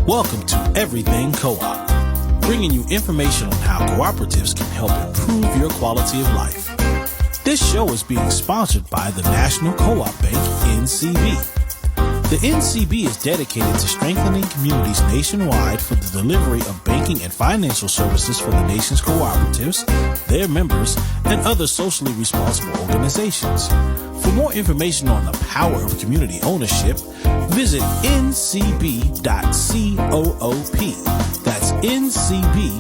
Welcome to Everything Co-op, bringing you information on how cooperatives can help improve your quality of life. This show is being sponsored by the National Co-op Bank, NCB. The NCB is dedicated to strengthening communities nationwide for the delivery of banking and financial services for the nation's cooperatives, their members, and other socially responsible organizations. For more information on the power of community ownership, visit ncb.coop. That's ncb.coop.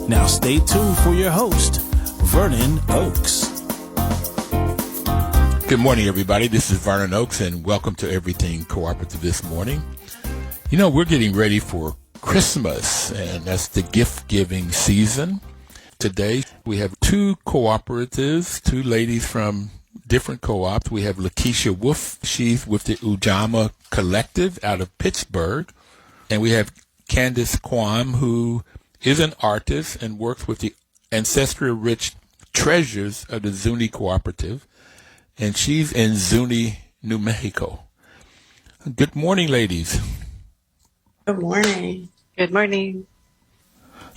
Now stay tuned for your host, Vernon Oakes. Good morning, everybody. This is Vernon Oakes, and welcome to Everything Cooperative this morning. You know, we're getting ready for Christmas, and that's the gift-giving season. Today, we have two cooperatives, two ladies from different co-ops. We have LaKeisha Wolf. She's with the Ujamaa Collective out of Pittsburgh. And we have Kandis Quam, who is an artist and works with the ancestral-rich treasures of the Zuni Cooperative. And she's in Zuni, New Mexico. Good morning, ladies. Good morning. Good morning.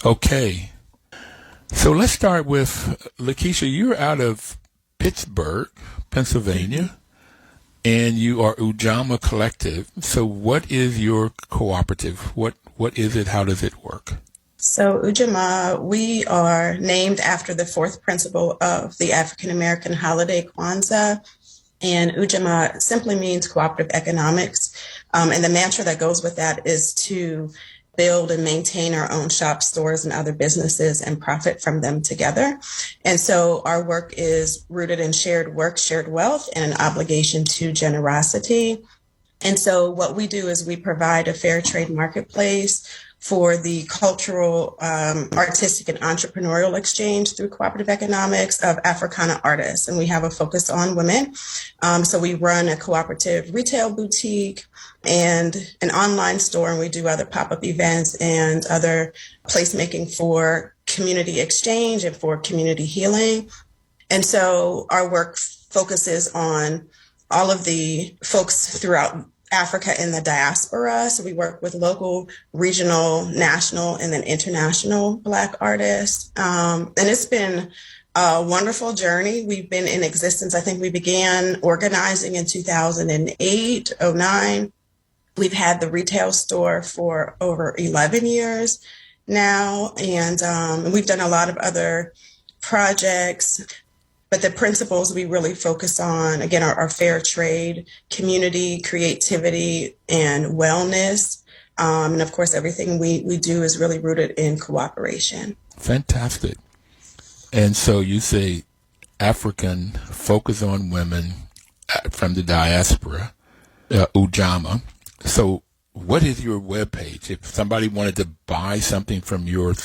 Okay. So let's start with LaKeisha. You're out of Pittsburgh, Pennsylvania, and you are Ujamaa Collective. So what is your cooperative? What is it? How does it work? So Ujamaa, we are named after the fourth principle of the African American holiday Kwanzaa. And Ujamaa simply means cooperative economics. And the mantra that goes with that is to build and maintain our own shops, stores, and other businesses and profit from them together. And so our work is rooted in shared work, shared wealth, and an obligation to generosity. And so what we do is we provide a fair trade marketplace for the cultural, artistic, and entrepreneurial exchange through cooperative economics of Africana artists. And we have a focus on women. So we run a cooperative retail boutique and an online store, and we do other pop-up events and other placemaking for community exchange and for community healing. And so our work focuses on all of the folks throughout Africa and the diaspora. So we work with local, regional, national, and then international Black artists. And it's been a wonderful journey. We've been in existence. I think we began organizing in 2008, 09. We've had the retail store for over 11 years now. And we've done a lot of other projects. But the principles we really focus on, again, are fair trade, community, creativity, and wellness. And of course, everything we do is really rooted in cooperation. Fantastic. And so you say African, focus on women from the diaspora, Ujamaa. So what is your webpage? If somebody wanted to buy something from your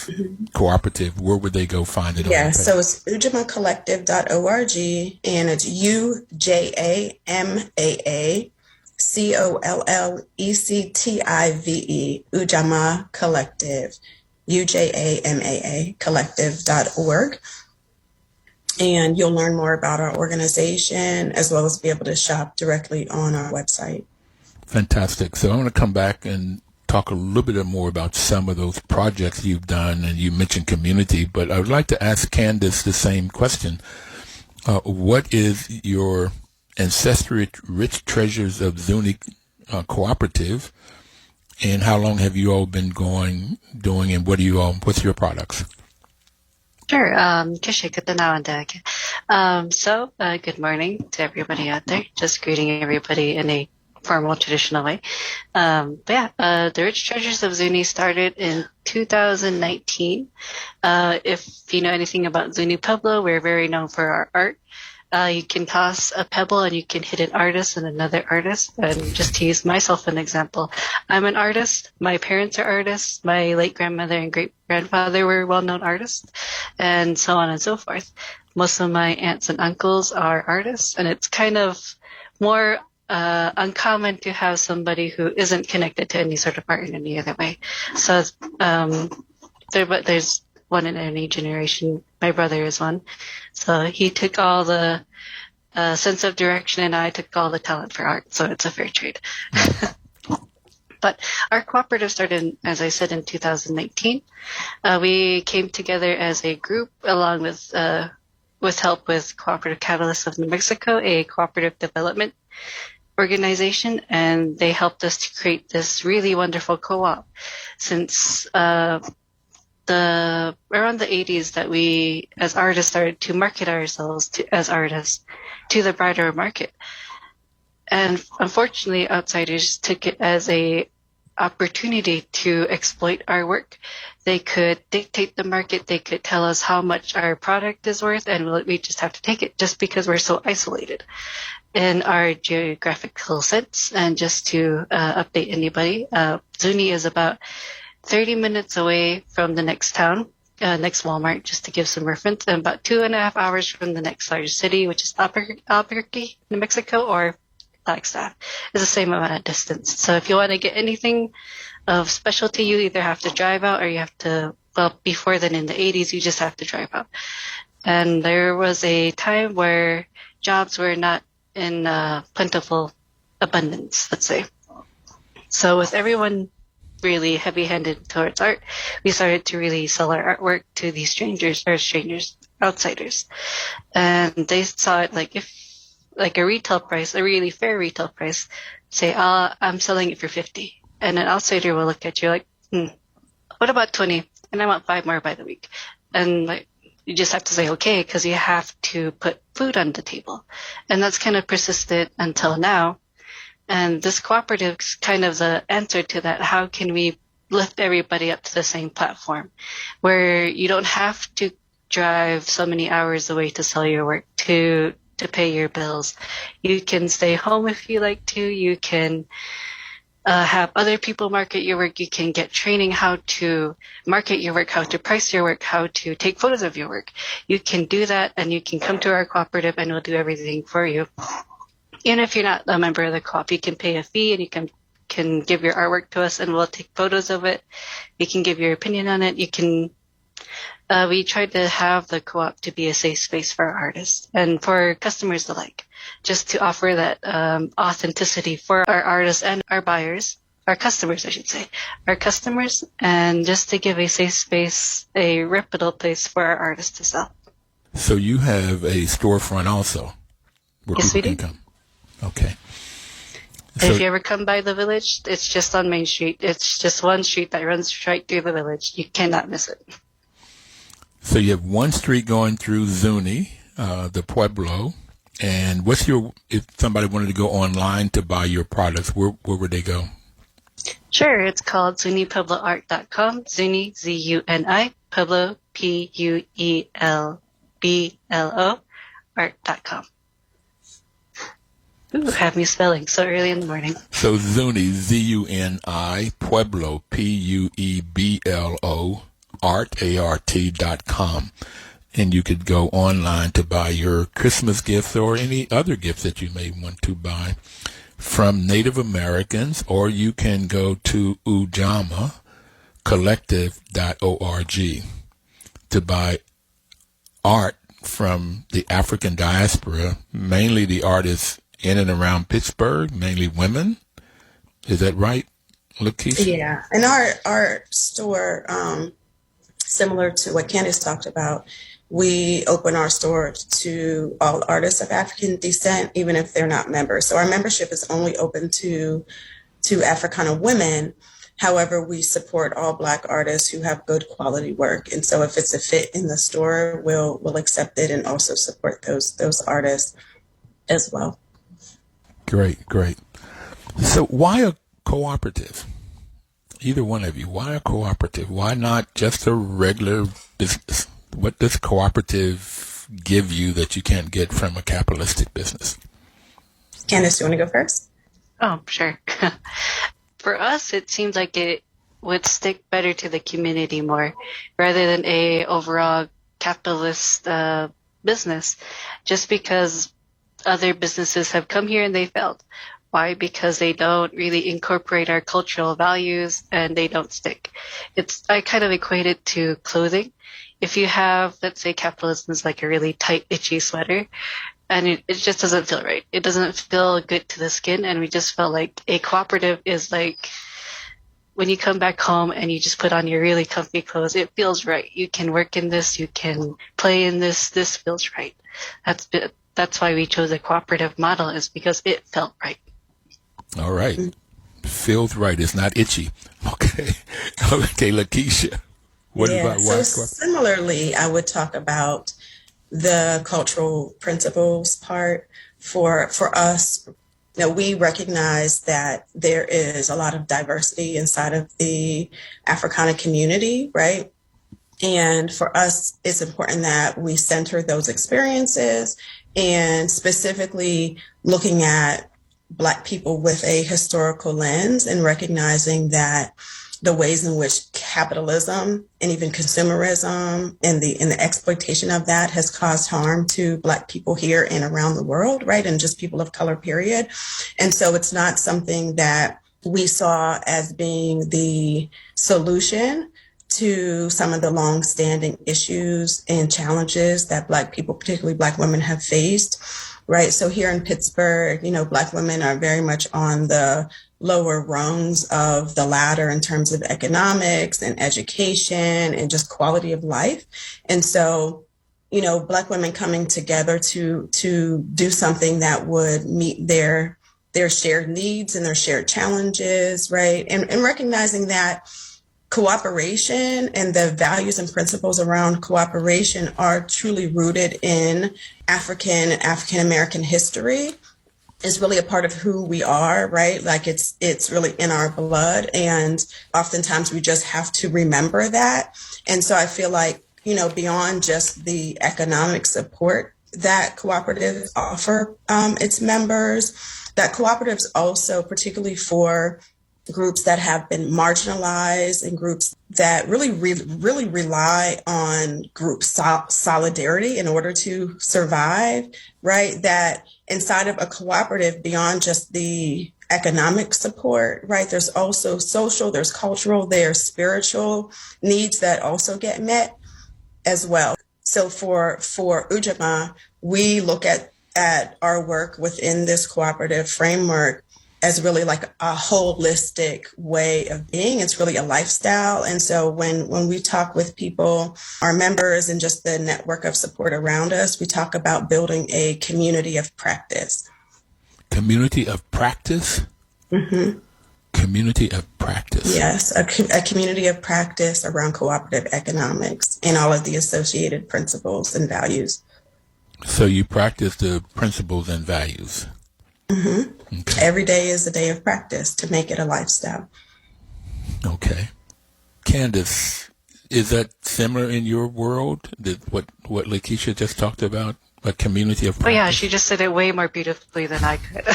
cooperative, where would they go find it? Yeah, so it's UjamaaCollective.org, and it's UJAMAACOLLECTIVE, Ujamaa Collective, UJAMAA Collective.org. And you'll learn more about our organization as well as be able to shop directly on our website. Fantastic. So I want to come back and talk a little bit more about some of those projects you've done, and you mentioned community, but I would like to ask Kandis the same question. What is your ancestral rich treasures of Zuni cooperative, and how long have you all been doing, and what's your products? Sure. So good morning to everybody out there. Just greeting everybody in a formal, traditional way. The Rich Treasures of Zuni started in 2019. If you know anything about Zuni Pueblo, we're very known for our art. You can toss a pebble and you can hit an artist and another artist. And just to use myself an example, I'm an artist. My parents are artists. My late grandmother and great grandfather were well-known artists, and so on and so forth. Most of my aunts and uncles are artists, and it's kind of more uncommon to have somebody who isn't connected to any sort of art in any other way. So there's one in any generation. My brother is one. So he took all the sense of direction, and I took all the talent for art. So it's a fair trade. But our cooperative started, as I said, in 2019. We came together as a group along with help with Cooperative Catalyst of New Mexico, a cooperative development organization, and they helped us to create this really wonderful co-op since around the 80s that we as artists started to market ourselves as artists to the broader market. And unfortunately, outsiders took it as a opportunity to exploit our work. They could dictate the market. They could tell us how much our product is worth, and we just have to take it just because we're so isolated in our geographical sense. And just to update anybody, Zuni is about 30 minutes away from the next town, next Walmart, just to give some reference, and about 2.5 hours from the next largest city, which is Albuquerque, New Mexico, or Flagstaff. Is the same amount of distance. So if you want to get anything of specialty, you either have to drive out or you have to, well, before then in the 80s, you just have to drive out. And there was a time where jobs were not in plentiful abundance, let's say. So with everyone really heavy-handed towards art, we started to really sell our artwork to these outsiders. And they saw it like a retail price, a really fair retail price, say, I'm selling it for 50. And an outsider will look at you like, what about 20? And I want 5 more by the week. And like, you just have to say, okay, because you have to put food on the table. And that's kind of persisted until now. And this cooperative is kind of the answer to that. How can we lift everybody up to the same platform where you don't have to drive so many hours away to sell your work, to pay your bills? You can stay home if you like to. You can have other people market your work. You can get training how to market your work, how to price your work, how to take photos of your work. You can do that, and you can come to our cooperative and we'll do everything for you. Even if you're not a member of the co-op, you can pay a fee and you can give your artwork to us and we'll take photos of it. You can give your opinion on it. You can we tried to have the co-op to be a safe space for our artists and for customers alike, just to offer that authenticity for our artists and our buyers, our customers, I should say, our customers, and just to give a safe space, a reputable place for our artists to sell. So you have a storefront also where yes, people we can do. come. Okay. If you ever come by the village, it's just on Main Street. It's just one street that runs right through the village. You cannot miss it. So you have one street going through Zuni, the Pueblo, and if somebody wanted to go online to buy your products, where would they go? Sure, it's called ZuniPuebloArt.com, Zuni, Z-U-N-I, Pueblo, P-U-E-L-B-L-O, art.com. Ooh, have me spelling so early in the morning. So Zuni, Z-U-N-I, Pueblo, P-U-E-B-L-O, art.com. And you could go online to buy your Christmas gifts or any other gifts that you may want to buy from Native Americans, or you can go to Ujamaa Collective.org to buy art from the African diaspora, mainly the artists in and around Pittsburgh, mainly women. Is that right, LaKeisha? Yeah. And our store, similar to what Kandis talked about, we open our store to all artists of African descent, even if they're not members. So our membership is only open to Africana women. However, we support all Black artists who have good quality work. And so if it's a fit in the store, we'll accept it and also support those artists as well. Great. So why a cooperative? Either one of you, why a cooperative? Why not just a regular business? What does cooperative give you that you can't get from a capitalistic business? Kandis, you want to go first? Oh, sure. For us, it seems like it would stick better to the community more rather than a overall capitalist business, just because other businesses have come here and they failed. Why? Because they don't really incorporate our cultural values and they don't stick. I kind of equate it to clothing. If you have, let's say capitalism is like a really tight, itchy sweater, and it just doesn't feel right. It doesn't feel good to the skin, and we just felt like a cooperative is like when you come back home and you just put on your really comfy clothes, it feels right. You can work in this, you can play in this. This feels right. That's why we chose a cooperative model, is because it felt right. All right. Feels right. It's not itchy. Okay. Okay, LaKeisha. What about so similarly, I would talk about the cultural principles part. For us, we recognize that there is a lot of diversity inside of the Africana community, right? And for us, it's important that we center those experiences, and specifically looking at Black people with a historical lens, and recognizing that the ways in which capitalism and even consumerism and the exploitation of that has caused harm to Black people here and around the world, right? And just people of color, period. And so it's not something that we saw as being the solution to some of the long-standing issues and challenges that Black people, particularly Black women, have faced, right? So here in Pittsburgh, Black women are very much on the lower rungs of the ladder in terms of economics and education and just quality of life. And so, Black women coming together to do something that would meet their shared needs and their shared challenges, right? And recognizing that cooperation and the values and principles around cooperation are truly rooted in African American history. Is really a part of who we are, right? Like it's really in our blood. And oftentimes we just have to remember that. And so I feel like, beyond just the economic support that cooperatives offer its members, that cooperatives also, particularly for groups that have been marginalized and groups that really rely on group solidarity in order to survive, right? That inside of a cooperative, beyond just the economic support, right? There's also social, there's cultural, there's spiritual needs that also get met as well. So for Ujamaa, we look at our work within this cooperative framework as really like a holistic way of being. It's really a lifestyle. And so when we talk with people, our members, and just the network of support around us, we talk about building a community of practice. Community of practice? Mm-hmm. Community of practice. Yes, a community of practice around cooperative economics and all of the associated principles and values. So you practice the principles and values. Mm-hmm. Okay. Every day is a day of practice to make it a lifestyle. Okay. Kandis, is that similar in your world? What LaKeisha just talked about? A community of practice? Oh, yeah, she just said it way more beautifully than I could.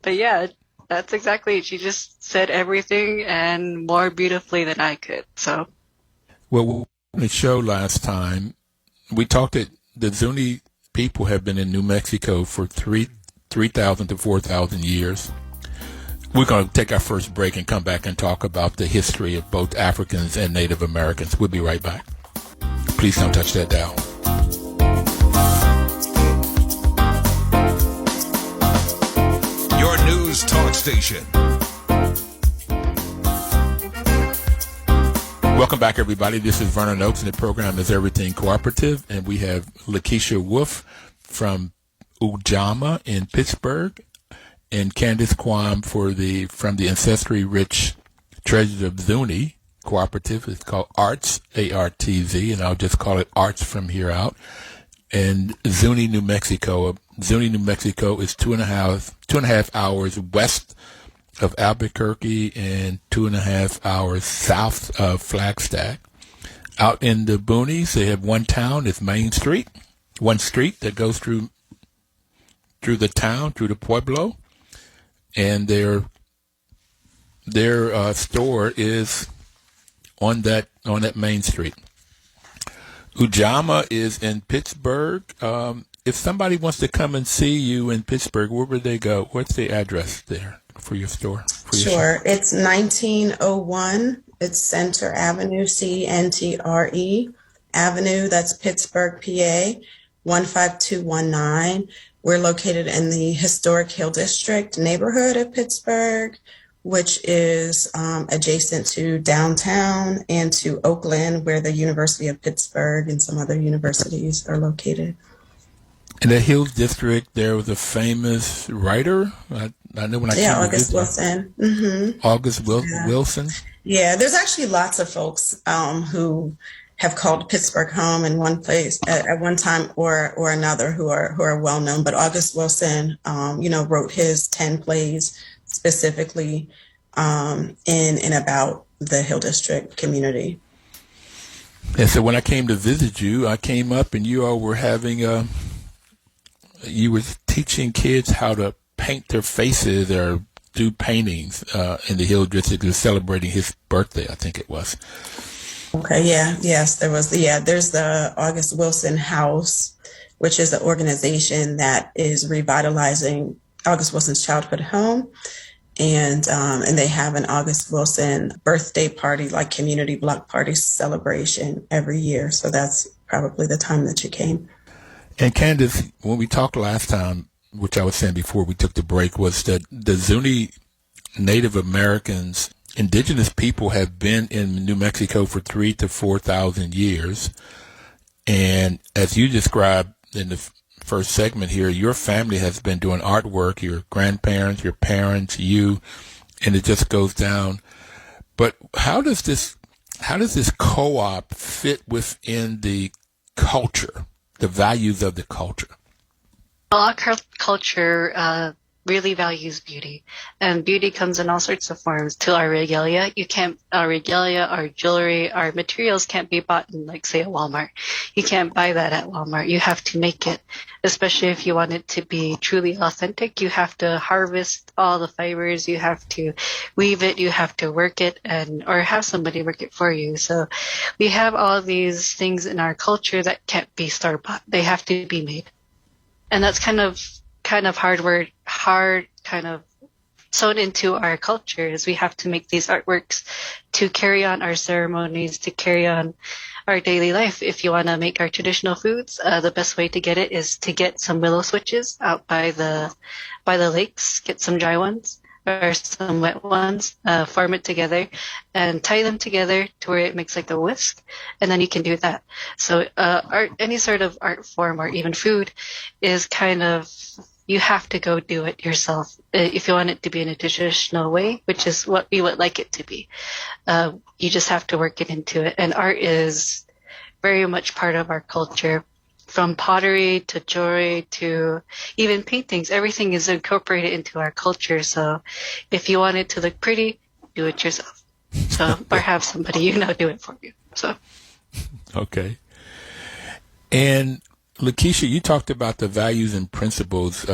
But yeah, that's exactly it. She just said everything and more beautifully than I could. So, well, on the show last time, we talked that the Zuni people have been in New Mexico for 3,000 to 4,000 years. We're going to take our first break and come back and talk about the history of both Africans and Native Americans. We'll be right back. Please don't touch that dial. Your news talk station. Welcome back, everybody. This is Vernon Oakes, and the program is Everything Cooperative, and we have LaKeisha Wolf from Ujamaa in Pittsburgh, and Kandis Quam from the ancestry-rich Treasures of Zuni Cooperative. It's called ARTS, A-R-T-Z, and I'll just call it ARTS from here out. And Zuni, New Mexico. Zuni, New Mexico is two and a half hours west of Albuquerque and 2.5 hours south of Flagstaff. Out in the boonies, they have one town. It's Main Street, one street that goes through the town, through the pueblo, and their store is on that Main Street. Ujamaa is in Pittsburgh. If somebody wants to come and see you in Pittsburgh, where would they go? What's the address there for your store? Sure. It's 1901. It's Center Avenue, C-E-N-T-R-E Avenue. That's Pittsburgh, PA, 15219. We're located in the historic Hill District neighborhood of Pittsburgh. which is adjacent to downtown and to Oakland, where the University of Pittsburgh and some other universities are located. In the Hills District, there was a famous writer. I know when I came August Wilson. Mm-hmm. August Wilson. Yeah, there's actually lots of folks who have called Pittsburgh home in one place at one time or another who are well known. But August Wilson, wrote his 10 plays specifically in and about the Hill District community. And so when I came to visit you, I came up and you all were having you were teaching kids how to paint their faces or do paintings in the Hill District. Celebrating his birthday, I think it was. Okay, yes, there's the August Wilson House, which is an organization that is revitalizing August Wilson's childhood home. And they have an August Wilson birthday party, like community block party celebration every year. So that's probably the time that you came. And Kandis, when we talked last time, which I was saying before we took the break, was that the Zuni Native Americans, indigenous people, have been in New Mexico for 3,000 to 4,000 years. And as you described in the first segment here, your family has been doing artwork, your grandparents, your parents, you, and it just goes down. But how does this co-op fit within the culture, the values of the culture? Our culture really values beauty, and beauty comes in all sorts of forms. To our regalia, our jewelry, our materials can't be bought in, like, say, a Walmart. You can't buy that at Walmart. You have to make it, especially if you want it to be truly authentic. You have to harvest all the fibers. You have to weave it. You have to work it, or have somebody work it for you. So we have all these things in our culture that can't be store-bought. They have to be made, and that's kind of hard kind of sewn into our culture, is we have to make these artworks to carry on our ceremonies, to carry on our daily life. If you want to make our traditional foods, the best way to get it is to get some willow switches out by the lakes, get some dry ones or some wet ones, form it together and tie them together to where it makes like a whisk, and then you can do that. So art, any sort of art form or even food, is kind of, you have to go do it yourself if you want it to be in a traditional way, which is what we would like it to be. You just have to work it into it. And art is very much part of our culture, from pottery to jewelry to even paintings. Everything is incorporated into our culture. So if you want it to look pretty, do it yourself. So, or have somebody do it for you. So. Okay. And LaKeisha, you talked about the values and principles,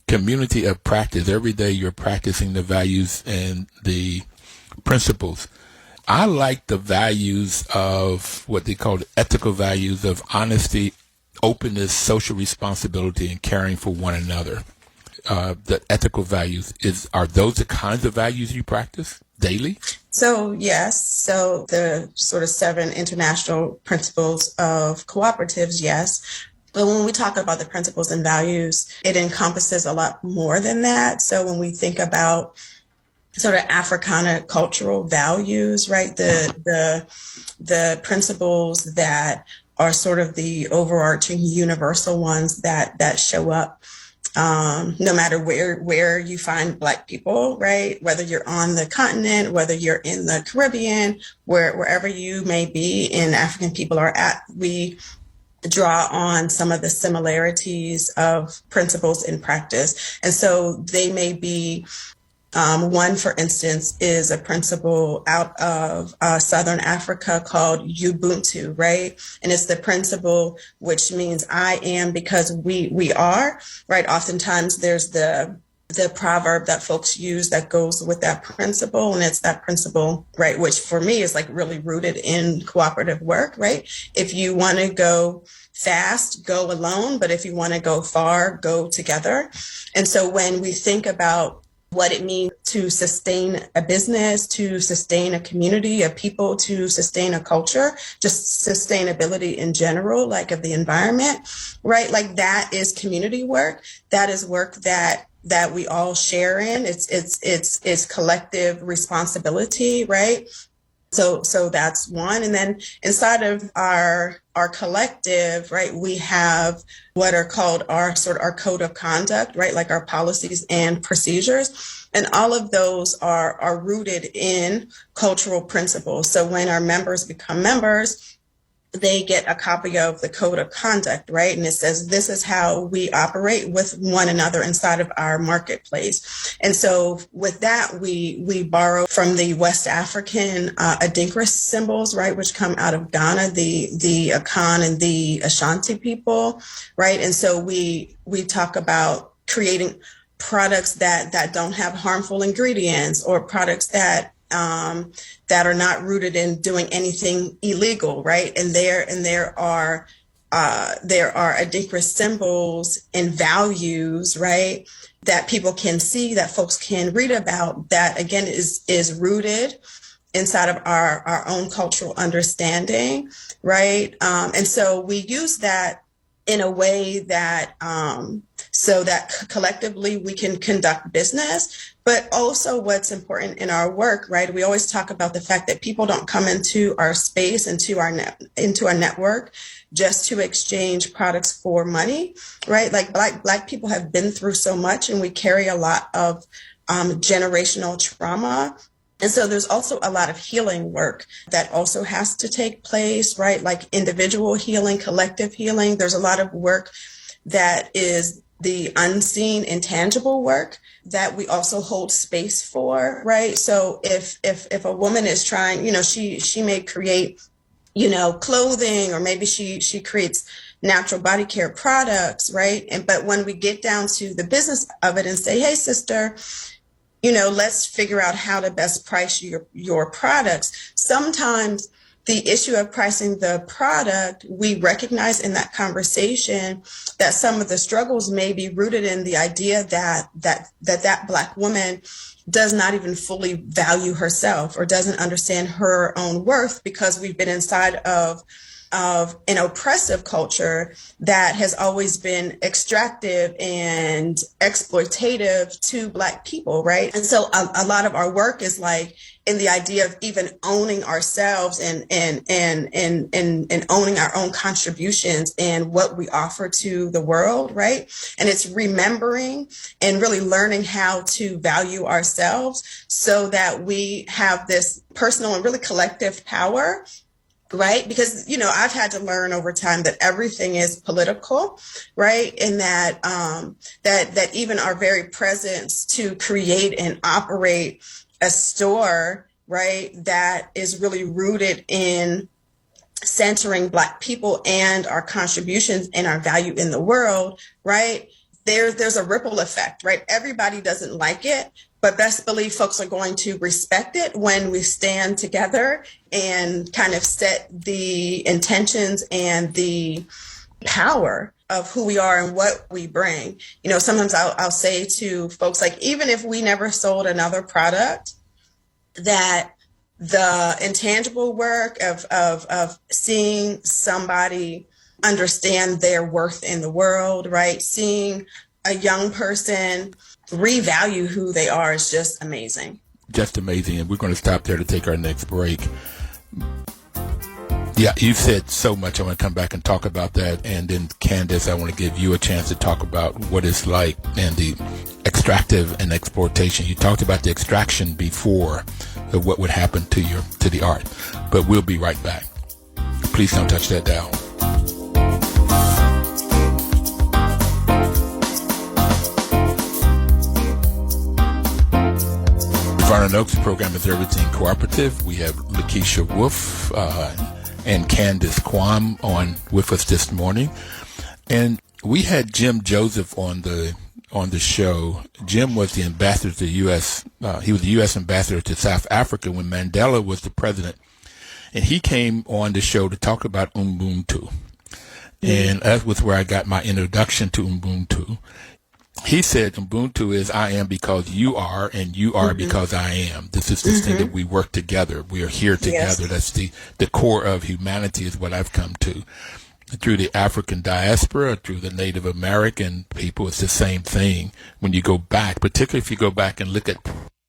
community of practice. Every day you're practicing the values and the principles. I like the values of what they call the ethical values of honesty, openness, social responsibility, and caring for one another. The ethical values, are those the kinds of values you practice daily? So, yes. So the sort of 7 international principles of cooperatives, yes. But when we talk about the principles and values, it encompasses a lot more than that. So when we think about sort of Africana cultural values, right, the principles that are sort of the overarching universal ones that show up no matter where you find Black people, right? Whether you're on the continent, whether you're in the Caribbean, wherever you may be and African people are at, we draw on some of the similarities of principles in practice. And so they may be, one, for instance, is a principle out of Southern Africa called Ubuntu, right? And it's the principle which means I am because we are, right? Oftentimes there's the proverb that folks use that goes with that principle. And it's that principle, right, which for me is like really rooted in cooperative work, right? If you want to go fast, go alone. But if you want to go far, go together. And so when we think about what it means to sustain a business, to sustain a community of people, to sustain a culture, just sustainability in general, like of the environment, right? Like that is community work. That is work that we all share in. It's collective responsibility, right? So that's one. And then inside of our collective, right, we have what are called our code of conduct, right, like our policies and procedures. And all of those are rooted in cultural principles. So when our members become members, they get a copy of the code of conduct, right? And it says, this is how we operate with one another inside of our marketplace. And so with that, we borrow from the West African Adinkra symbols, right? Which come out of Ghana, the Akan and the Ashanti people, right? And so we talk about creating products that don't have harmful ingredients, or products that are not rooted in doing anything illegal, right? And there are Adinkra symbols and values, right, that people can see, that folks can read about, that again is rooted inside of our own cultural understanding, right? And so we use that in a way that so that collectively we can conduct business. But also what's important in our work, right? We always talk about the fact that people don't come into our space, into our network just to exchange products for money, right? Like black people have been through so much, and we carry a lot of generational trauma. And so there's also a lot of healing work that also has to take place, right? Like individual healing, collective healing. There's a lot of work that is the unseen, intangible work that we also hold space for, right? So if a woman is trying, she may create, clothing, or maybe she creates natural body care products, right? But when we get down to the business of it and say, hey, sister, let's figure out how to best price your products. Sometimes the issue of pricing the product, we recognize in that conversation that some of the struggles may be rooted in the idea that Black woman does not even fully value herself, or doesn't understand her own worth, because we've been inside of an oppressive culture that has always been extractive and exploitative to Black people, right? And so a lot of our work is like in the idea of even owning ourselves and owning our own contributions and what we offer to the world, right? And it's remembering and really learning how to value ourselves so that we have this personal and really collective power, right? Because, I've had to learn over time that everything is political, right? And that that even our very presence to create and operate a store, right, that is really rooted in centering Black people and our contributions and our value in the world, right? There's a ripple effect, right? Everybody doesn't like it, but best believe folks are going to respect it when we stand together and kind of set the intentions and the power of who we are and what we bring. Sometimes I'll say to folks, like, even if we never sold another product, that the intangible work of seeing somebody understand their worth in the world, right? Seeing a young person revalue who they are is just amazing. Just amazing. And we're going to stop there to take our next break. Yeah, you've said so much. I want to come back and talk about that. And then, Kandis, I want to give you a chance to talk about what it's like and the extractive and exploitation. You talked about the extraction before of what would happen to the art. But we'll be right back. Please don't touch that dial. Varnon Oaks program is Everything Cooperative. We have LaKeisha Wolf and Kandis Quam on with us this morning, and we had Jim Joseph on the show. Jim was the ambassador to the U.S. He was the U.S. ambassador to South Africa when Mandela was the president, and he came on the show to talk about Ubuntu, and that was where I got my introduction to Ubuntu. he said Ubuntu is I am because you are, and you are because I am. This is this thing that we work together. We are here together. That's the core of humanity is what I've come to. Through the African diaspora, through the Native American people, it's the same thing. When you go back, particularly if you go back and look at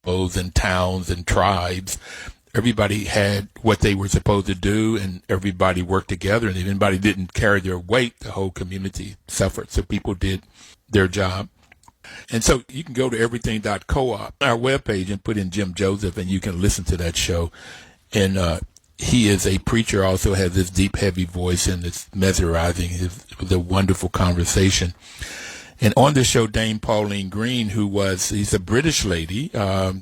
those and towns and tribes, everybody had what they were supposed to do, and everybody worked together. And if anybody didn't carry their weight, the whole community suffered. So people did their job. And so you can go to everything.coop, our webpage, and put in Jim Joseph, and you can listen to that show. And he is a preacher, also has this deep, heavy voice, and it's mesmerizing. It was a wonderful conversation. And on the show, Dame Pauline Green, he's a British lady.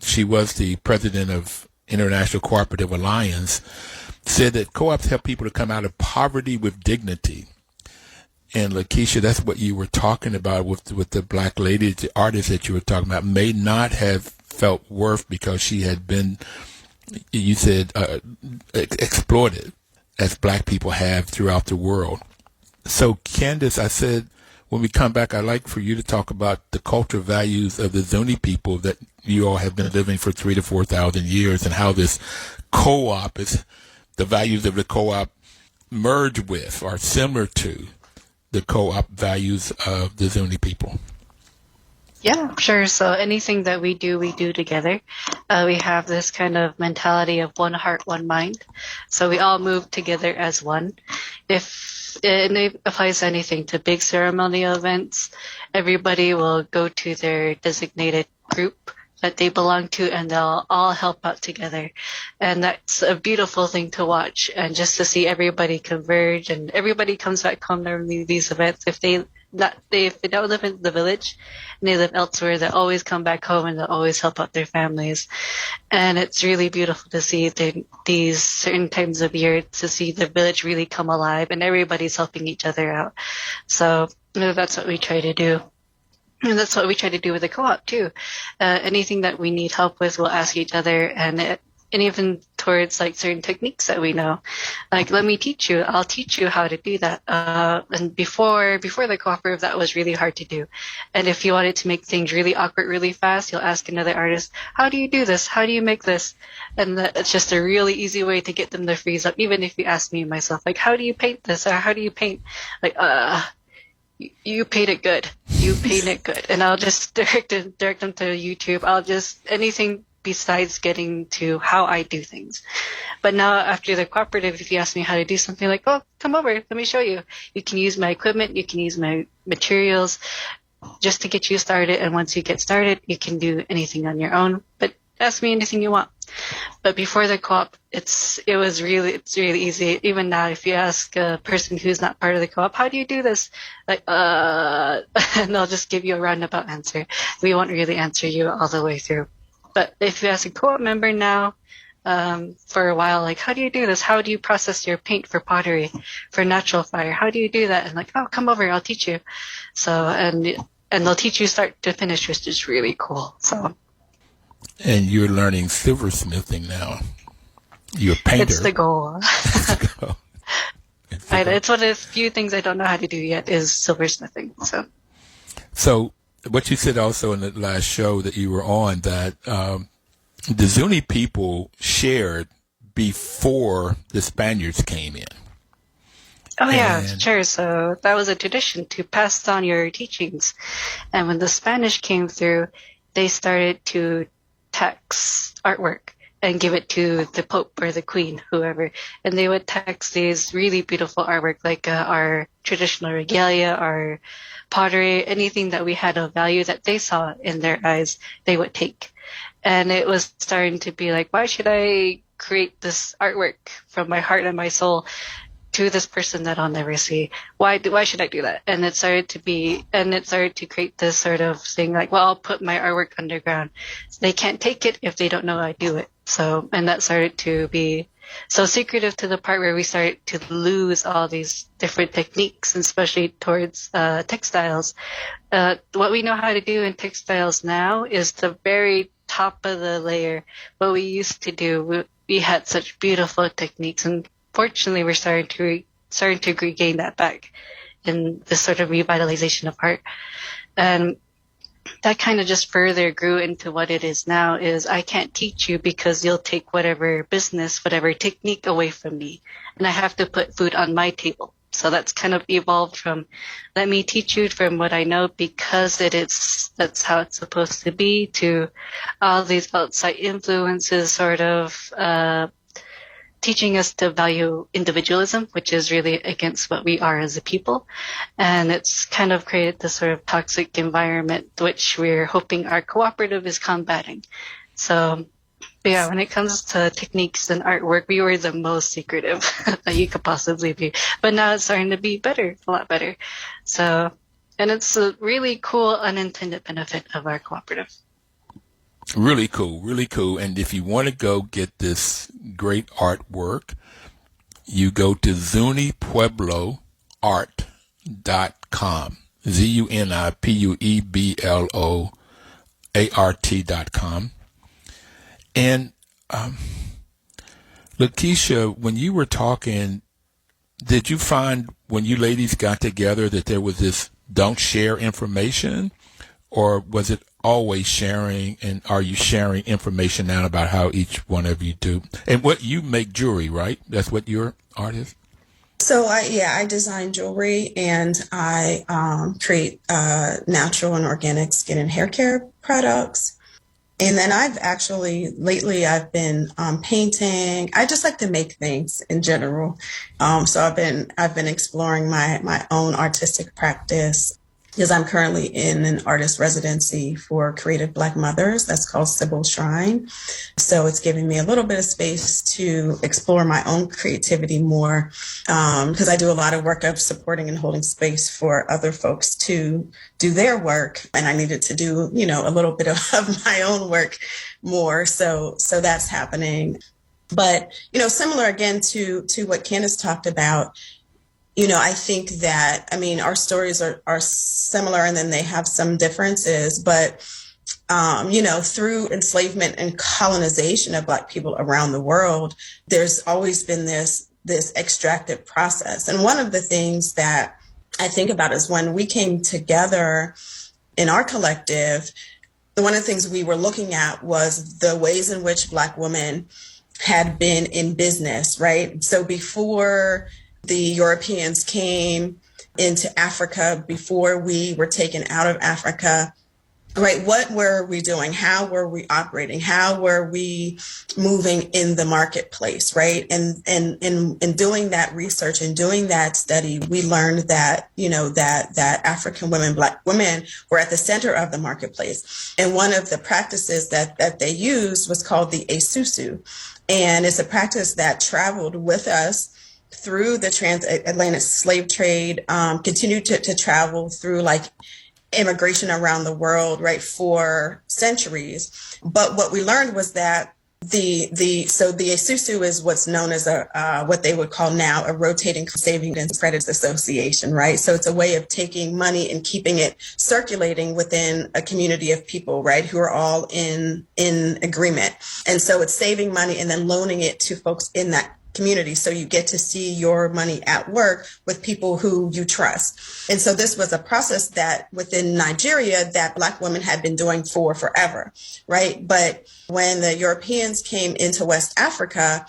She was the president of International Cooperative Alliance, said that co-ops help people to come out of poverty with dignity. And LaKeisha, that's what you were talking about with the black lady, the artist that you were talking about, may not have felt worth because she had been, you said, exploited, as black people have throughout the world. So, Kandis, I said, when we come back, I'd like for you to talk about the cultural values of the Zuni people that you all have been living for 3,000 to 4,000 years, and how this co-op is, the values of the co-op merge with, or similar to, the co-op values of the Zuni people. Yeah, sure. So anything that we do together. We have this kind of mentality of one heart, one mind. So we all move together as one. It applies to anything, to big ceremonial events, everybody will go to their designated group that they belong to, and they'll all help out together. And that's a beautiful thing to watch, and just to see everybody converge, and everybody comes back home to these events. If they don't live in the village and they live elsewhere, they always come back home and they'll always help out their families. And it's really beautiful to see these certain times of year, to see the village really come alive and everybody's helping each other out. So that's what we try to do. And that's what we try to do with the co-op too. Anything that we need help with, we'll ask each other, and even towards like certain techniques that we know. Like, let me teach you. I'll teach you how to do that. And before the cooperative, that was really hard to do. And if you wanted to make things really awkward really fast, you'll ask another artist, how do you do this? How do you make this? And it's just a really easy way to get them to freeze up. Even if you ask me myself, like, how do you paint this? Or how do you paint? Like, you paint it good. You paint it good. And I'll just direct them to YouTube. Anything besides getting to how I do things. But now after the cooperative, if you ask me how to do something, like, oh, come over, let me show you. You can use my equipment, you can use my materials just to get you started. And once you get started, you can do anything on your own. But ask me anything you want. But before the co-op, it's really easy. Even now, if you ask a person who's not part of the co-op, how do you do this? Like, and they'll just give you a roundabout answer. We won't really answer you all the way through. But if you ask a co-op member now, for a while, like, how do you do this? How do you process your paint for pottery, for natural fire? How do you do that? And like, oh, come over, I'll teach you. So, and they'll teach you start to finish, which is really cool. So. And you're learning silversmithing now. You're a painter. It's the goal. It's one of the few things I don't know how to do yet is silversmithing. So what you said also in the last show that you were on, that the Zuni people shared before the Spaniards came in. Oh, yeah, sure. So that was a tradition to pass on your teachings. And when the Spanish came through, they started to tax artwork and give it to the Pope or the Queen, whoever. And they would tax these really beautiful artwork, like our traditional regalia, our pottery, anything that we had of value that they saw in their eyes, they would take. And it was starting to be like, why should I create this artwork from my heart and my soul to this person that I'll never see? Why should I do that? And it started to create this sort of thing like, well, I'll put my artwork underground. They can't take it if they don't know I do it. So, and that started to be so secretive to the part where we started to lose all these different techniques, especially towards textiles. What we know how to do in textiles now is the very top of the layer. What we used to do, we had such beautiful techniques, and fortunately, we're starting to regain that back in this sort of revitalization of art. And that kind of just further grew into what it is now. Is I can't teach you because you'll take whatever business, whatever technique away from me, and I have to put food on my table. So that's kind of evolved from, let me teach you from what I know because that's how it's supposed to be, to all these outside influences sort of teaching us to value individualism, which is really against what we are as a people. And it's kind of created this sort of toxic environment, which we're hoping our cooperative is combating. So, yeah, when it comes to techniques and artwork, we were the most secretive that you could possibly be. But now it's starting to be better, a lot better. So, and it's a really cool unintended benefit of our cooperative. Really cool, really cool. And if you want to go get this great artwork, you go to ZuniPuebloArt.com, ZuniPuebloArt.com. And LaKeisha, when you were talking, did you find when you ladies got together that there was this don't share information? Or was it always sharing, and are you sharing information now about how each one of you do? And what you make jewelry, right? That's what your art is? So I design jewelry, and I create natural and organic skin and hair care products. And then lately I've been painting. I just like to make things in general. So I've been exploring my own artistic practice, because I'm currently in an artist residency for creative Black mothers. That's called Sybil Shrine. So it's giving me a little bit of space to explore my own creativity more, because I do a lot of work of supporting and holding space for other folks to do their work. And I needed to do, a little bit of my own work more. So that's happening. But, similar again to what Kandis talked about, I think that, our stories are similar, and then they have some differences, but, through enslavement and colonization of Black people around the world, there's always been this extractive process. And one of the things that I think about is when we came together in our collective, one of the things we were looking at was the ways in which Black women had been in business, right? So before the Europeans came into Africa, before we were taken out of Africa, right? What were we doing? How were we operating? How were we moving in the marketplace, right? And in doing that research and doing that study, we learned that, that African women, Black women, were at the center of the marketplace. And one of the practices that they used was called the esusu. And it's a practice that traveled with us through the transatlantic slave trade, continued to travel through immigration around the world, right, for centuries. But what we learned was that the esusu is what's known as what they would call now a rotating savings and credits association, right? So it's a way of taking money and keeping it circulating within a community of people, right, who are all in agreement. And so it's saving money and then loaning it to folks in that community. So you get to see your money at work with people who you trust. And so this was a process that within Nigeria that Black women had been doing for forever, right? But when the Europeans came into West Africa,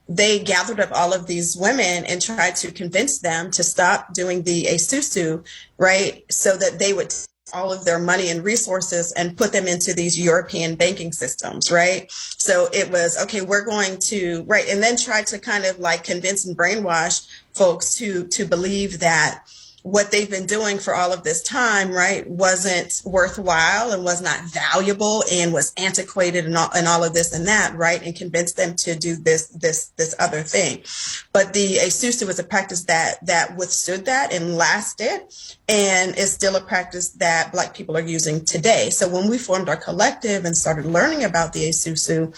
they gathered up all of these women and tried to convince them to stop doing the esusu, right? So that they would all of their money and resources and put them into these European banking systems, right? So it was, okay, we're going to, right, and then try to kind of convince and brainwash folks to believe that what they've been doing for all of this time, right, wasn't worthwhile and was not valuable and was antiquated and all of this and that, right, and convince them to do this other thing. But the esusu was a practice that withstood that and lasted, and is still a practice that Black people are using today. So when we formed our collective and started learning about the esusu,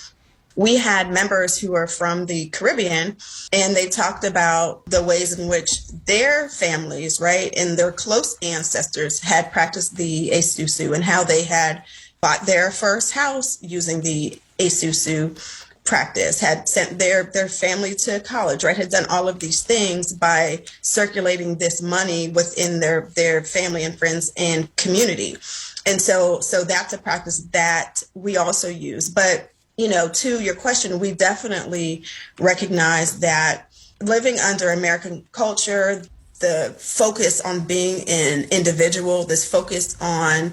we had members who are from the Caribbean, and they talked about the ways in which their families, right, and their close ancestors had practiced the esusu, and how they had bought their first house using the esusu practice, had sent their family to college, right, had done all of these things by circulating this money within their family and friends and community. And so that's a practice that we also use. But, to your question, we definitely recognize that living under American culture, the focus on being an individual, this focus on,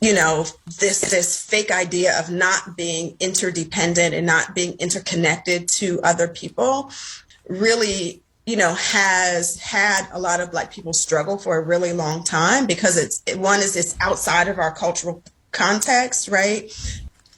this fake idea of not being interdependent and not being interconnected to other people really, has had a lot of Black people struggle for a really long time, because it's outside of our cultural context, right?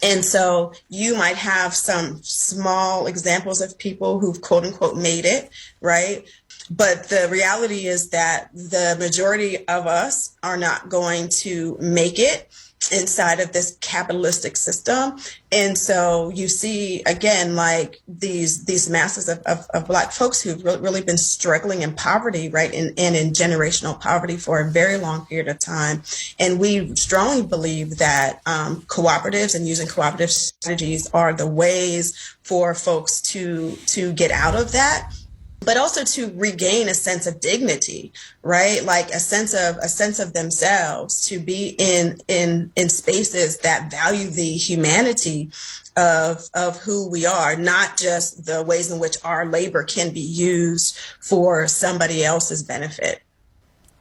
And so you might have some small examples of people who've quote unquote made it, right? But the reality is that the majority of us are not going to make it inside of this capitalistic system. And so you see, again, like these masses of Black folks who've really been struggling in poverty, right, and in generational poverty for a very long period of time. And we strongly believe that cooperatives and using cooperative strategies are the ways for folks to get out of that, but also to regain a sense of dignity, right? Like a sense of themselves, to be in spaces that value the humanity of who we are, not just the ways in which our labor can be used for somebody else's benefit.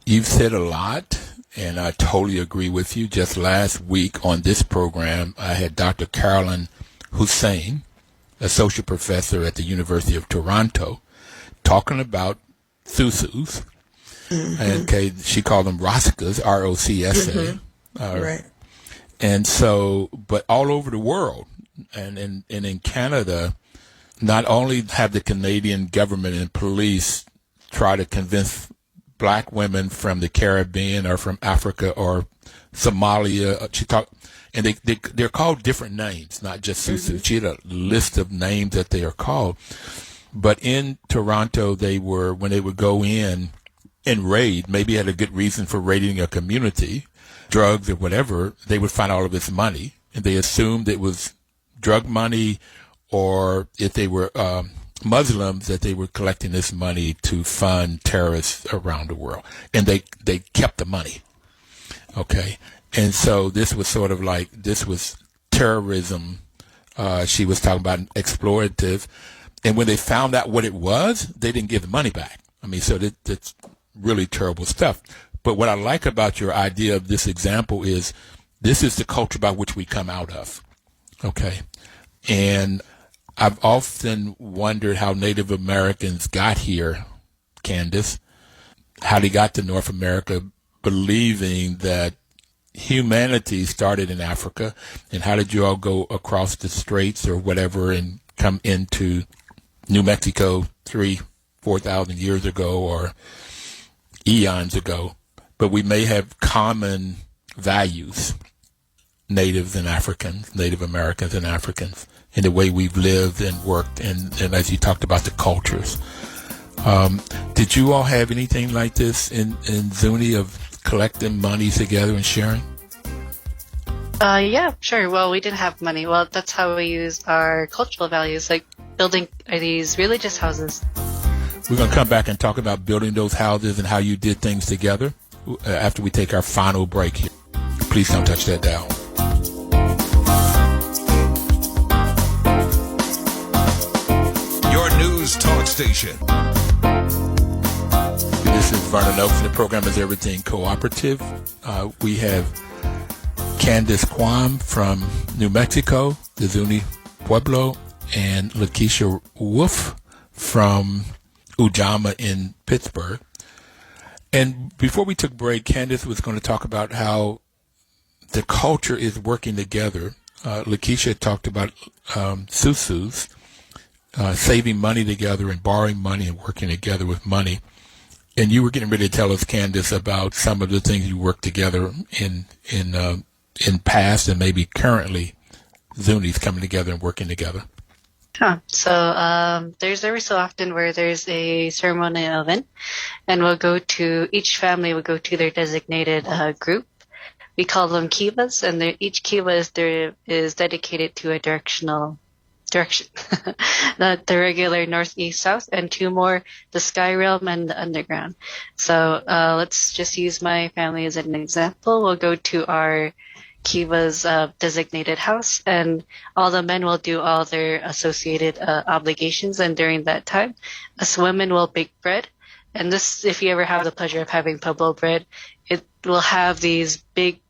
You've said a lot, and I totally agree with you. Just last week on this program, I had Dr. Carolyn Hussein, associate professor at the University of Toronto, talking about Susus. Mm-hmm. Okay, she called them Rossicas, R-O-C-S-A. Mm-hmm. Right. And so, but all over the world, and in Canada, not only have the Canadian government and police try to convince Black women from the Caribbean or from Africa or Somalia, and they're called different names, not just Susus. Mm-hmm. She had a list of names that they are called. But in Toronto, when they would go in and raid, maybe had a good reason for raiding a community, drugs or whatever, they would find all of this money, and they assumed it was drug money, or if they were Muslims, that they were collecting this money to fund terrorists around the world. And they kept the money. Okay. And so this was sort of like, this was terrorism. She was talking about exploitative. And when they found out what it was, they didn't give the money back. I mean, so that's really terrible stuff. But what I like about your idea of this example is this is the culture by which we come out of. Okay. And I've often wondered how Native Americans got here, Kandis, how they got to North America, believing that humanity started in Africa, and how did you all go across the straits or whatever and come into New Mexico 3,000-4,000 years ago or eons ago. But we may have common values, natives and Africans, Native Americans and Africans, in the way we've lived and worked, and as you talked about the cultures. Did you all have anything like this in Zuni, of collecting money together and sharing? Yeah, sure. Well, we didn't have money. Well, that's how we use our cultural values, like building these religious houses. We're going to come back and talk about building those houses and how you did things together after we take our final break here. Please don't touch that dial. Your news talk station. This is Vernon Oaks, and the program is Everything Cooperative. We have Kandis Quam from New Mexico, the Zuni Pueblo, and LaKeisha Wolf from Ujamaa in Pittsburgh. And before we took break, Kandis was going to talk about how the culture is working together. LaKeisha talked about Susus, saving money together and borrowing money and working together with money. And you were getting ready to tell us, Kandis, about some of the things you work together in past and maybe currently Zunis coming together and working together. So there's every so often where there's a ceremonial event, and each family will go to their designated group. We call them kivas, and each kiva is dedicated to a directional direction. The regular north, east, south, and 2 more, the sky realm and the underground. So let's just use my family as an example. We'll go to our Kiva's designated house, and all the men will do all their associated obligations. And during that time, us women will bake bread. And this, if you ever have the pleasure of having Pueblo bread, it will have these big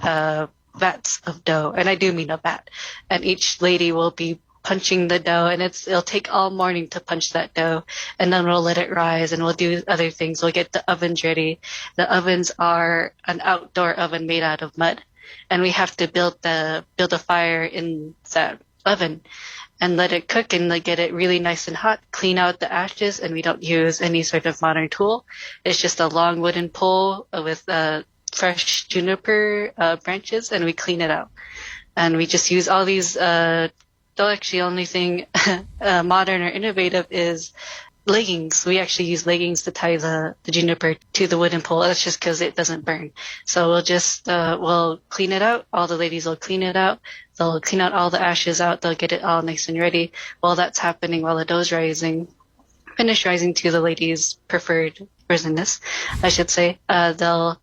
vats of dough, and I do mean a vat. And each lady will be punching the dough, and it'll take all morning to punch that dough, and then we'll let it rise, and we'll do other things. We'll get the ovens ready. The ovens are an outdoor oven made out of mud, and we have to build a fire in that oven and let it cook and get it really nice and hot, clean out the ashes, and we don't use any sort of modern tool. It's just a long wooden pole with fresh juniper branches, and we clean it out. And we just use all these though actually the only thing modern or innovative is leggings. We actually use leggings to tie the juniper to the wooden pole. That's just because it doesn't burn. So we'll just, we'll clean it out. All the ladies will clean it out. They'll clean out all the ashes out. They'll get it all nice and ready. While that's happening, while the dough's finish rising to the ladies' preferred resenness, I should say, they'll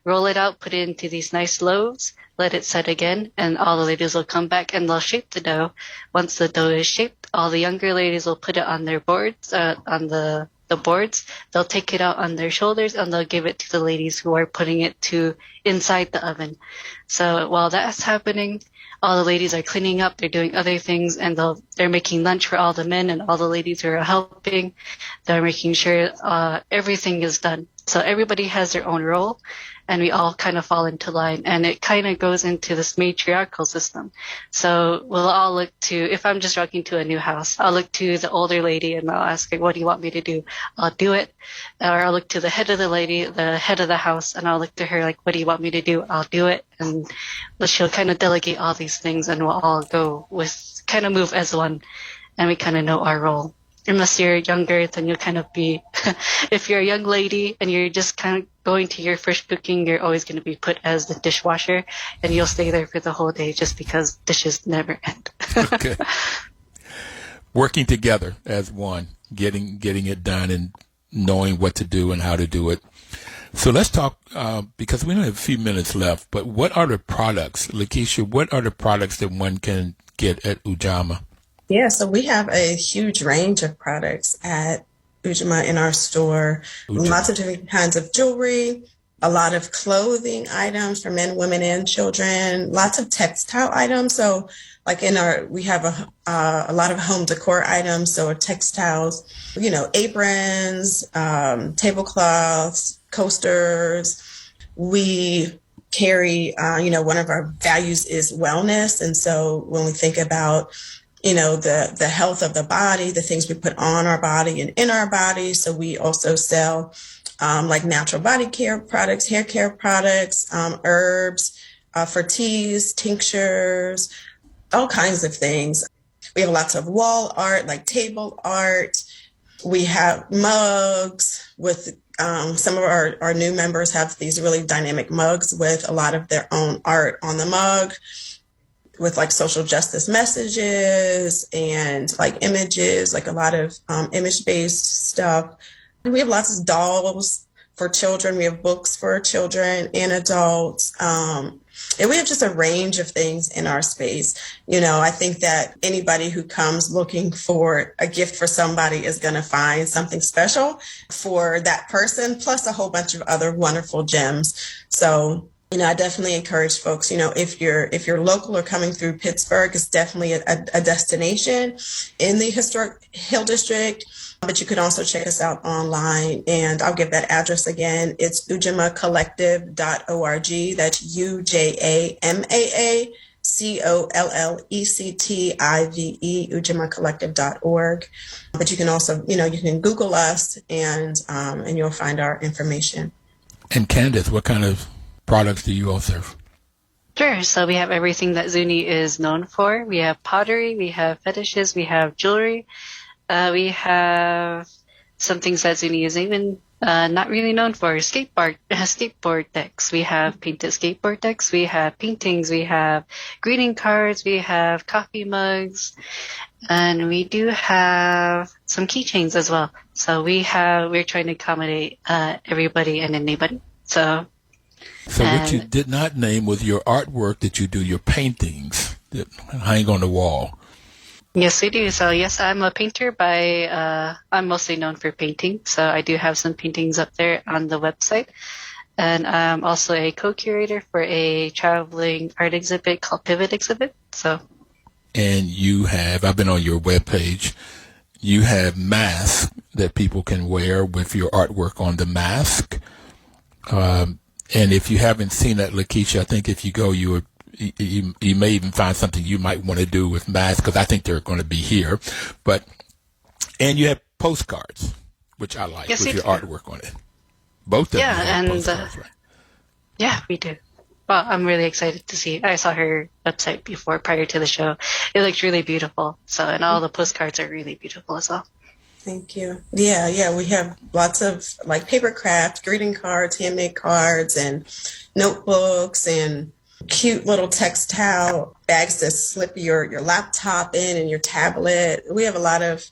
roll it out, put it into these nice loaves, let it set again, and all the ladies will come back and they'll shape the dough. Once the dough is shaped, all the younger ladies will put it on their boards, on the boards. They'll take it out on their shoulders and they'll give it to the ladies who are putting it to inside the oven. So while that's happening, all the ladies are cleaning up, they're doing other things, and they're making lunch for all the men and all the ladies who are helping. They're making sure everything is done. So everybody has their own role, and we all kind of fall into line, and it kind of goes into this matriarchal system. So we'll all look to, if I'm just walking to a new house, I'll look to the older lady and I'll ask her, what do you want me to do? I'll do it. Or I'll look to the head of the house, and I'll look to her like, what do you want me to do? I'll do it. And she'll kind of delegate all these things, and we'll all go with, kind of move as one, and we kind of know our role. Unless you're younger, then you'll kind of be, if you're a young lady and you're just kind of going to your first cooking, you're always going to be put as the dishwasher, and you'll stay there for the whole day just because dishes never end. Okay. Working together as one, getting it done and knowing what to do and how to do it. So let's talk, because we only have a few minutes left, but what are the products, LaKeisha, what are the products that one can get at Ujamaa? Yeah, so we have a huge range of products at Ujamaa in our store. Lots of different kinds of jewelry, a lot of clothing items for men, women, and children, lots of textile items. So like we have a lot of home decor items, so textiles, aprons, tablecloths, coasters. We carry, one of our values is wellness. And so when we think about the health of the body, the things we put on our body and in our body. So we also sell like natural body care products, hair care products, herbs for teas, tinctures, all kinds of things. We have lots of wall art, like table art. We have mugs with some of our new members have these really dynamic mugs with a lot of their own art on the mug, with like social justice messages and like images, like a lot of image-based stuff. And we have lots of dolls for children. We have books for children and adults. And we have just a range of things in our space. I think that anybody who comes looking for a gift for somebody is going to find something special for that person, plus a whole bunch of other wonderful gems. So I definitely encourage folks, if you're local or coming through Pittsburgh, it's definitely a destination in the historic Hill District, but you can also check us out online, and I'll give that address again. It's UjamaaCollective.org. That's UJAMAA COLLECTIVE, UjamaaCollective.org. But you can also, you can Google us and you'll find our information. And Kandis, what kind of products do you all serve? Sure. So we have everything that Zuni is known for. We have pottery, we have fetishes, we have jewelry. We have some things that Zuni isn't even Not really known for skateboard decks. We have painted skateboard decks. We have paintings. We have greeting cards. We have coffee mugs, and we do have some keychains as well. So we're trying to accommodate everybody and anybody. So what you did not name was your artwork that you do, your paintings that hang on the wall. Yes, we do. So yes, I'm a painter I'm mostly known for painting. So I do have some paintings up there on the website. And I'm also a co-curator for a traveling art exhibit called Pivot Exhibit. So. And I've been on your webpage, you have masks that people can wear with your artwork on the mask. And if you haven't seen that, LaKeisha, I think if you go, you may even find something you might want to do with masks, because I think they're going to be here. And you have postcards, which I like, with your artwork on it. Both of them have postcards, right? Yeah, we do. Well, I'm really excited to see. I saw her website prior to the show. It looks really beautiful. So, and all the postcards are really beautiful as well. Thank you. Yeah. We have lots of like paper craft, greeting cards, handmade cards, and notebooks, and cute little textile bags to slip your laptop in and your tablet. We have a lot of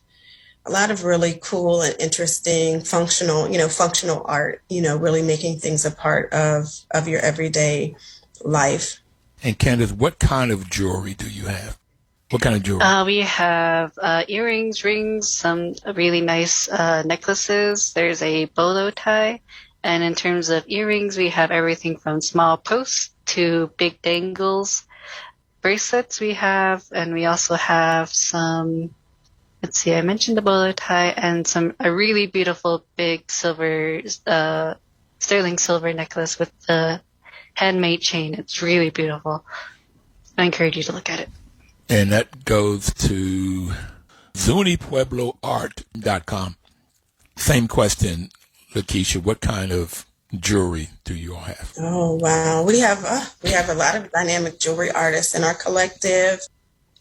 really cool and interesting functional art, really making things a part of your everyday life. And Kandis, what kind of jewelry do you have? What kind of jewelry? We have earrings, rings, some really nice necklaces. There's a bolo tie. And in terms of earrings, we have everything from small posts to big dangles. Bracelets we have, and we also have some, let's see, I mentioned the bolo tie and a really beautiful big silver, sterling silver necklace with the handmade chain. It's really beautiful. I encourage you to look at it. And that goes to ZuniPuebloArt.com. Same question, LaKeisha. What kind of jewelry do you all have? Oh, wow. We have a lot of dynamic jewelry artists in our collective.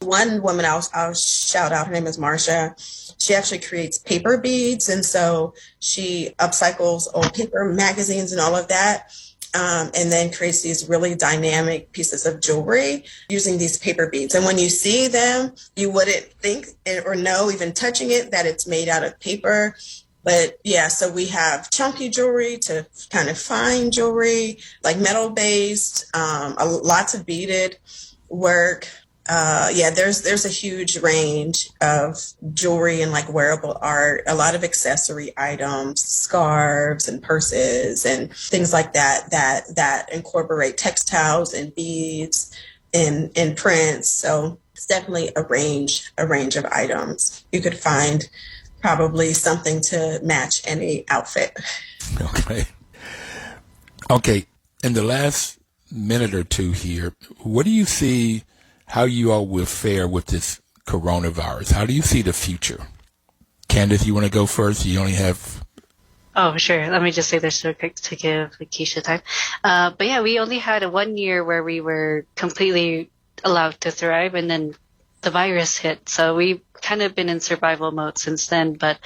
One woman I'll shout out, her name is Marsha. She actually creates paper beads, and so she upcycles old paper magazines and all of that, and then creates these really dynamic pieces of jewelry using these paper beads. And when you see them, you wouldn't think or know, even touching it, that it's made out of paper. But yeah, so we have chunky jewelry to kind of fine jewelry, like metal-based, lots of beaded work. There's a huge range of jewelry and like wearable art, a lot of accessory items, scarves and purses and things like that incorporate textiles and beads and prints. So it's definitely a range of items. You could find probably something to match any outfit. Okay. In the last minute or two here, what do you see how you all will fare with this coronavirus? How do you see the future? Kandis, you want to go first? You only have... Oh, sure. Let me just say this real quick to give LaKeisha time. But yeah, we only had 1 year where we were completely allowed to thrive, and then the virus hit. So we've kind of been in survival mode since then. But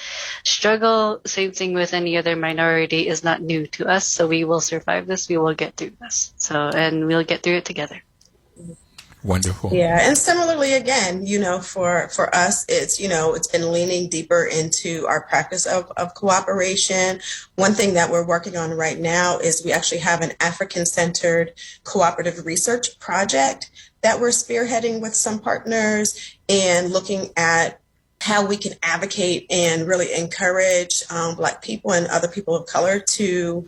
struggle, same thing with any other minority, is not new to us. So we will survive this. We will get through this. And we'll get through it together. Wonderful. Yeah. And similarly, again, for us, it's been leaning deeper into our practice of cooperation. One thing that we're working on right now is we actually have an African-centered cooperative research project that we're spearheading with some partners and looking at how we can advocate and really encourage Black people and other people of color to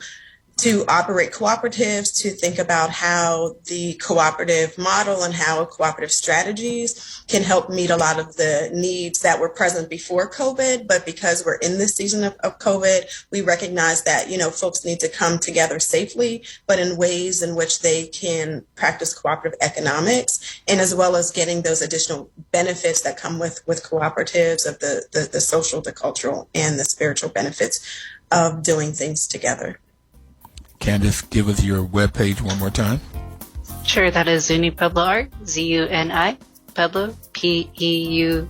operate cooperatives, to think about how the cooperative model and how cooperative strategies can help meet a lot of the needs that were present before COVID. But because we're in this season of COVID, we recognize that, folks need to come together safely, but in ways in which they can practice cooperative economics, and as well as getting those additional benefits that come with cooperatives of the social, the cultural, and the spiritual benefits of doing things together. Kandis, give us your webpage one more time. Sure, that is Zuni Pueblo Art, ZUNI, Pueblo, PEUPUEBLO,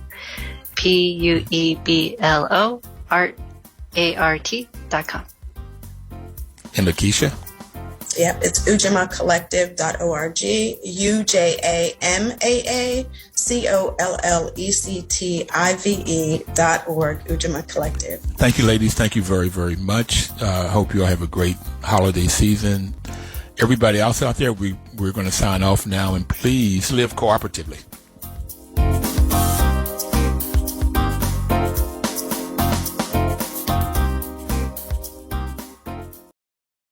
art.com. And LaKeisha? Yep, it's UjamaaCollective.org, UJAMAACOLLECTIVE.org, Ujamaa Collective. Thank you, ladies. Thank you very, very much. Hope you all have a great holiday season. Everybody else out there, we're going to sign off now, and please live cooperatively.